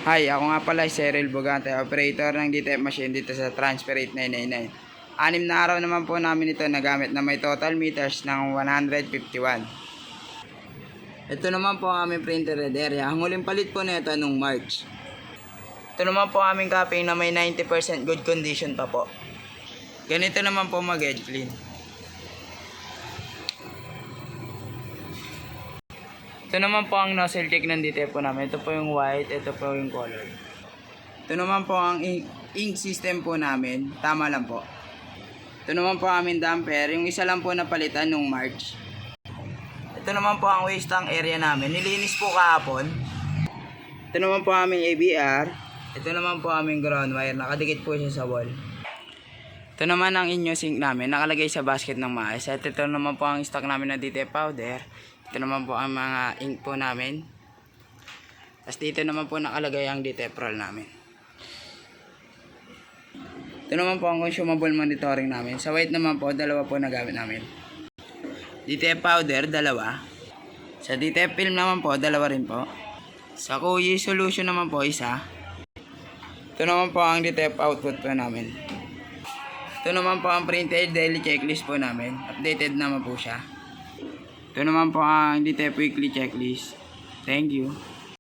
Hi, ako nga pala si Cyril Bugante, operator ng DTF machine dito sa Transfer 8999. 6 na araw naman po namin ito nagamit na may total meters ng 151. Ito naman po ang aming printer red area. Ang huling palit po na ito nung March. Ito naman po ang aming copying na may 90% good condition pa po. Ganito naman po mag-edge clean. Ito naman po ang nozzle check ng DTF po namin. Ito po yung white, ito po yung color. Ito naman po ang ink system po namin. Tama lang po. Ito naman po ang aming damper. Yung isa lang po napalitan nung March. Ito naman po ang waste tank area namin. Nilinis po kahapon. Ito naman po ang aming ABR. Ito naman po ang aming ground wire. Nakadikit po siya sa wall. Ito naman ang inyo sink namin. Nakalagay sa basket ng maayos. At ito naman po ang stock namin na DTF powder. Ito naman po ang mga ink po namin. Tapos dito naman po nakalagay ang DTF roll namin. Ito naman po ang consumable monitoring namin. Sa white naman po, dalawa po nagamit namin. DTF powder, dalawa. Sa DTF film naman po, dalawa rin po. Sa Kuyi solution naman po, isa. Ito naman po ang DTF output po namin. Ito naman po ang printed daily checklist po namin. Updated naman po siya. Ito naman po ang DTF weekly checklist. Thank you.